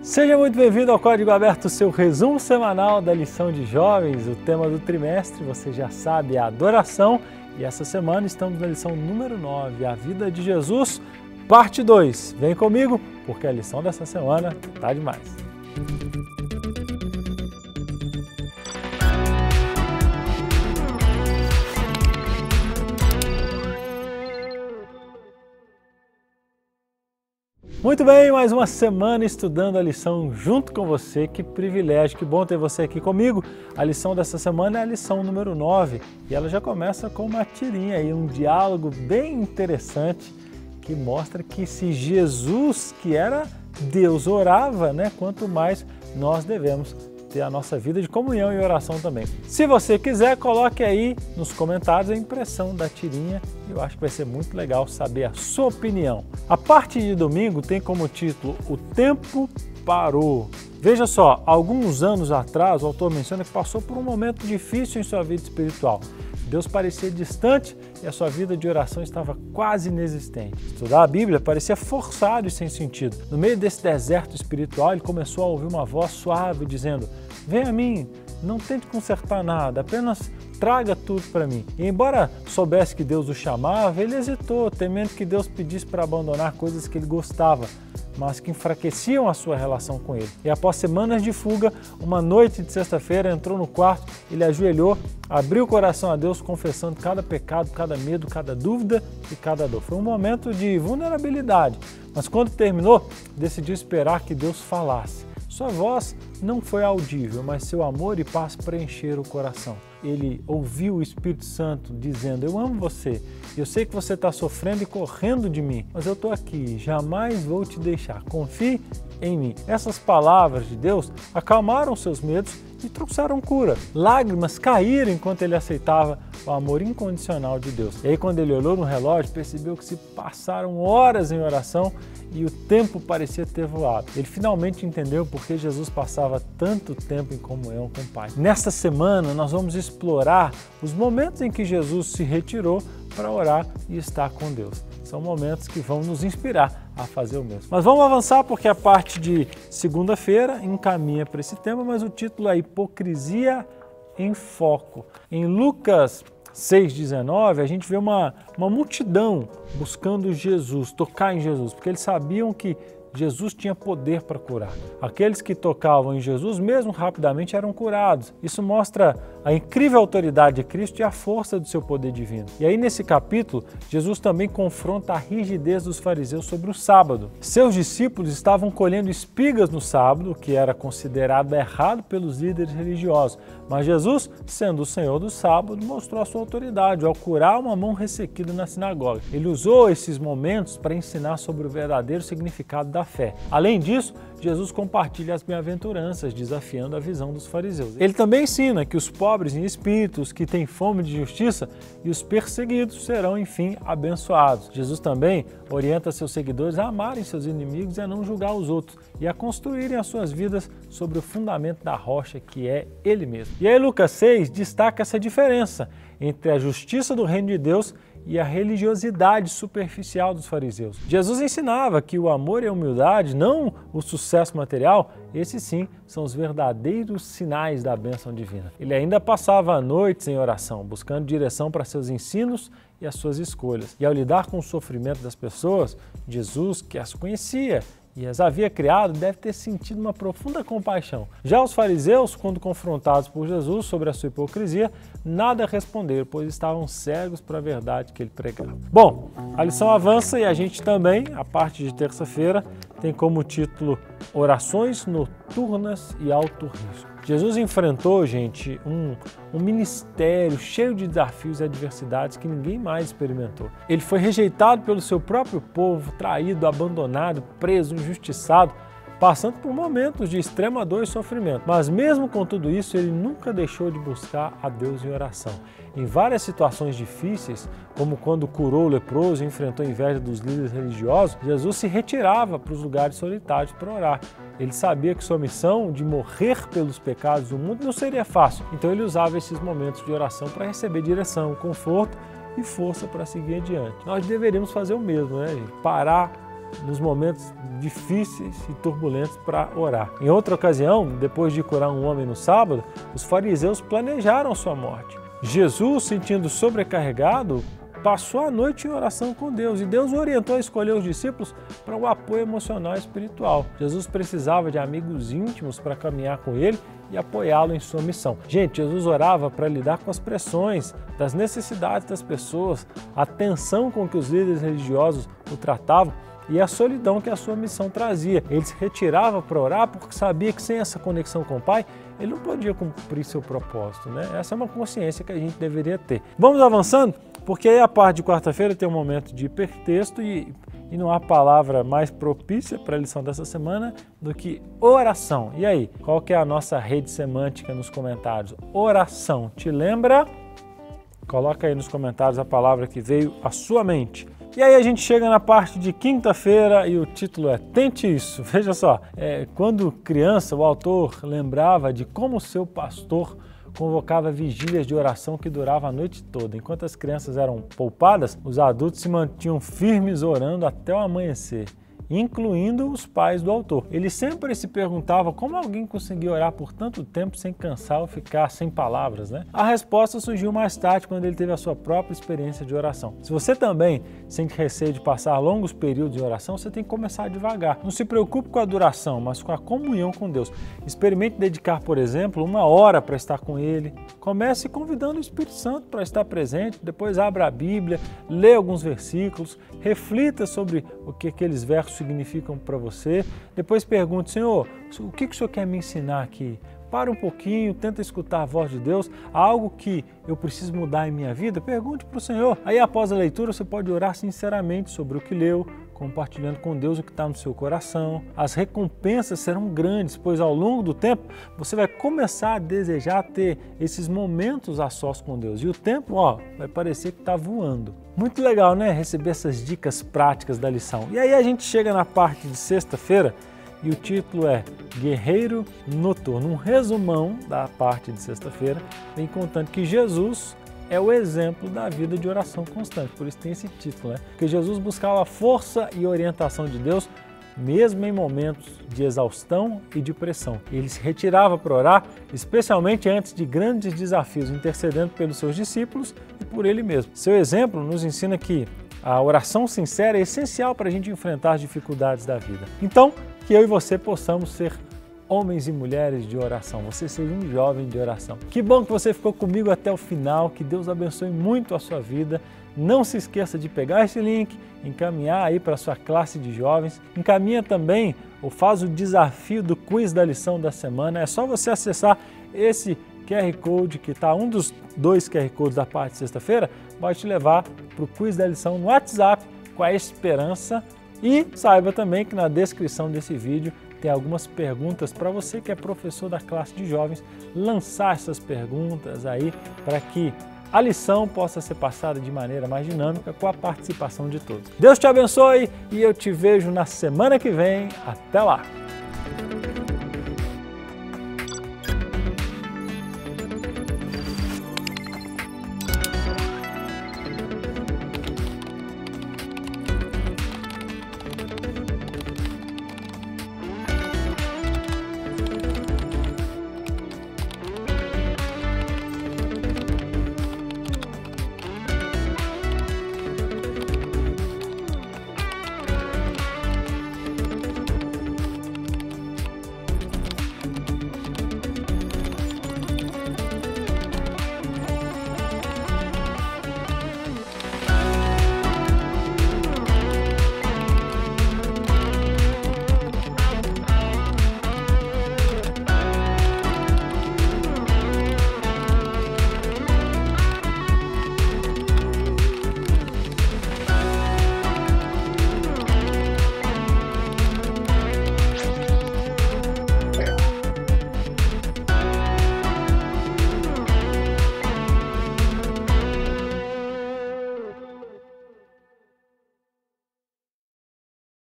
Seja muito bem-vindo ao Código Aberto, seu resumo semanal da lição de jovens. O tema do trimestre, você já sabe, é a adoração. E essa semana estamos na lição número 9, a vida de Jesus, parte 2. Vem comigo, porque a lição dessa semana tá demais. Muito bem, mais uma semana estudando a lição junto com você. Que privilégio, que bom ter você aqui comigo. A lição dessa semana é a lição número 9 e ela já começa com uma tirinha aí, um diálogo bem interessante que mostra que se Jesus, que era Deus, orava, quanto mais nós devemos ter a nossa vida de comunhão e oração também. Se você quiser, coloque aí nos comentários a impressão da tirinha. Eu acho que vai ser muito legal saber a sua opinião. A parte de domingo tem como título O Tempo Parou. Veja só, alguns anos atrás o autor menciona que passou por um momento difícil em sua vida espiritual. Deus parecia distante e a sua vida de oração estava quase inexistente. Estudar a Bíblia parecia forçado e sem sentido. No meio desse deserto espiritual, ele começou a ouvir uma voz suave dizendo: "Vem a mim, não tente consertar nada, apenas traga tudo para mim." E embora soubesse que Deus o chamava, ele hesitou, temendo que Deus pedisse para abandonar coisas que ele gostava, mas que enfraqueciam a sua relação com ele. E após semanas de fuga, uma noite de sexta-feira, entrou no quarto, ele ajoelhou, abriu o coração a Deus, confessando cada pecado, cada medo, cada dúvida e cada dor. Foi um momento de vulnerabilidade, mas quando terminou, decidiu esperar que Deus falasse. Sua voz não foi audível, mas seu amor e paz preencheram o coração. Ele ouviu o Espírito Santo dizendo: "Eu amo você, eu sei que você está sofrendo e correndo de mim, mas eu estou aqui, jamais vou te deixar, confie em mim." Essas palavras de Deus acalmaram seus medos e trouxeram cura. Lágrimas caíram enquanto ele aceitava o amor incondicional de Deus. E aí, quando ele olhou no relógio, percebeu que se passaram horas em oração e o tempo parecia ter voado. Ele finalmente entendeu por que Jesus passava tanto tempo em comunhão com o Pai. Nesta semana, nós vamos explorar os momentos em que Jesus se retirou para orar e estar com Deus. São momentos que vão nos inspirar a fazer o mesmo. Mas vamos avançar porque a parte de segunda-feira encaminha para esse tema, mas o título é Hipocrisia em Foco. Em Lucas 6,19, a gente vê uma multidão buscando Jesus, tocar em Jesus, porque eles sabiam que Jesus tinha poder para curar. Aqueles que tocavam em Jesus, mesmo rapidamente, eram curados. Isso mostra a incrível autoridade de Cristo e a força do seu poder divino. E aí, nesse capítulo, Jesus também confronta a rigidez dos fariseus sobre o sábado. Seus discípulos estavam colhendo espigas no sábado, que era considerado errado pelos líderes religiosos. Mas Jesus, sendo o Senhor do sábado, mostrou a sua autoridade ao curar uma mão ressequida na sinagoga. Ele usou esses momentos para ensinar sobre o verdadeiro significado da fé. Além disso, Jesus compartilha as bem-aventuranças, desafiando a visão dos fariseus. Ele também ensina que os pobres em espírito, os que têm fome de justiça e os perseguidos serão, enfim, abençoados. Jesus também orienta seus seguidores a amarem seus inimigos e a não julgar os outros e a construírem as suas vidas sobre o fundamento da rocha que é Ele mesmo. E aí Lucas 6 destaca essa diferença entre a justiça do reino de Deus e a religiosidade superficial dos fariseus. Jesus ensinava que o amor e a humildade, não o sucesso material, esses sim são os verdadeiros sinais da bênção divina. Ele ainda passava noites em oração, buscando direção para seus ensinos e as suas escolhas. E ao lidar com o sofrimento das pessoas, Jesus, que as conhecia e as havia criado, deve ter sentido uma profunda compaixão. Já os fariseus, quando confrontados por Jesus sobre a sua hipocrisia, nada responderam, pois estavam cegos para a verdade que ele pregava. Bom, a lição avança e a gente também, a parte de terça-feira, tem como título Orações Noturnas e Alto Risco. Jesus enfrentou, gente, um ministério cheio de desafios e adversidades que ninguém mais experimentou. Ele foi rejeitado pelo seu próprio povo, traído, abandonado, preso, injustiçado, passando por momentos de extrema dor e sofrimento. Mas mesmo com tudo isso, ele nunca deixou de buscar a Deus em oração. Em várias situações difíceis, como quando curou o leproso e enfrentou a inveja dos líderes religiosos, Jesus se retirava para os lugares solitários para orar. Ele sabia que sua missão de morrer pelos pecados do mundo não seria fácil, então ele usava esses momentos de oração para receber direção, conforto e força para seguir adiante. Nós deveríamos fazer o mesmo, gente? Parar nos momentos difíceis e turbulentos para orar. Em outra ocasião, depois de curar um homem no sábado, os fariseus planejaram sua morte. Jesus, sentindo sobrecarregado, passou a noite em oração com Deus e Deus o orientou a escolher os discípulos para o apoio emocional e espiritual. Jesus precisava de amigos íntimos para caminhar com ele e apoiá-lo em sua missão. Gente, Jesus orava para lidar com as pressões, das necessidades das pessoas, a tensão com que os líderes religiosos o tratavam e a solidão que a sua missão trazia. Ele se retirava para orar porque sabia que sem essa conexão com o Pai, ele não podia cumprir seu propósito, né? Essa é uma consciência que a gente deveria ter. Vamos avançando? Porque aí a parte de quarta-feira tem um momento de hipertexto e não há palavra mais propícia para a lição dessa semana do que oração. E aí, qual que é a nossa rede semântica nos comentários? Oração, te lembra? Coloca aí nos comentários a palavra que veio à sua mente. E aí a gente chega na parte de quinta-feira e o título é Tente Isso. Veja só, quando criança o autor lembrava de como seu pastor convocava vigílias de oração que duravam a noite toda. Enquanto as crianças eram poupadas, os adultos se mantinham firmes orando até o amanhecer, incluindo os pais do autor. Ele sempre se perguntava como alguém conseguia orar por tanto tempo sem cansar ou ficar sem palavras, né? A resposta surgiu mais tarde, quando ele teve a sua própria experiência de oração. Se você também sente receio de passar longos períodos de oração, você tem que começar devagar. Não se preocupe com a duração, mas com a comunhão com Deus. Experimente dedicar, por exemplo, 1 hora para estar com Ele. Comece convidando o Espírito Santo para estar presente, depois abra a Bíblia, lê alguns versículos, reflita sobre o que aqueles versos significam para você. Depois pergunte, Senhor, o que o Senhor quer me ensinar aqui? Para um pouquinho, tenta escutar a voz de Deus, há algo que eu preciso mudar em minha vida? Pergunte para o Senhor. Aí após a leitura você pode orar sinceramente sobre o que leu, compartilhando com Deus o que está no seu coração. As recompensas serão grandes, pois ao longo do tempo você vai começar a desejar ter esses momentos a sós com Deus. E o tempo, vai parecer que está voando. Muito legal, né? Receber essas dicas práticas da lição. E aí a gente chega na parte de sexta-feira e o título é Guerreiro Noturno. Um resumão da parte de sexta-feira vem contando que Jesus é o exemplo da vida de oração constante, por isso tem esse título, né? Porque Jesus buscava a força e orientação de Deus, mesmo em momentos de exaustão e de pressão. Ele se retirava para orar, especialmente antes de grandes desafios, intercedendo pelos seus discípulos e por ele mesmo. Seu exemplo nos ensina que a oração sincera é essencial para a gente enfrentar as dificuldades da vida. Então, que eu e você possamos ser homens e mulheres de oração, você seja um jovem de oração. Que bom que você ficou comigo até o final, que Deus abençoe muito a sua vida. Não se esqueça de pegar esse link, encaminhar aí para a sua classe de jovens. Encaminha também ou faz o desafio do quiz da lição da semana. É só você acessar esse QR Code, que está um dos 2 QR Codes da parte de sexta-feira, vai te levar para o quiz da lição no WhatsApp com a esperança. E saiba também que na descrição desse vídeo tem algumas perguntas para você que é professor da classe de jovens, lançar essas perguntas aí para que a lição possa ser passada de maneira mais dinâmica com a participação de todos. Deus te abençoe e eu te vejo na semana que vem. Até lá!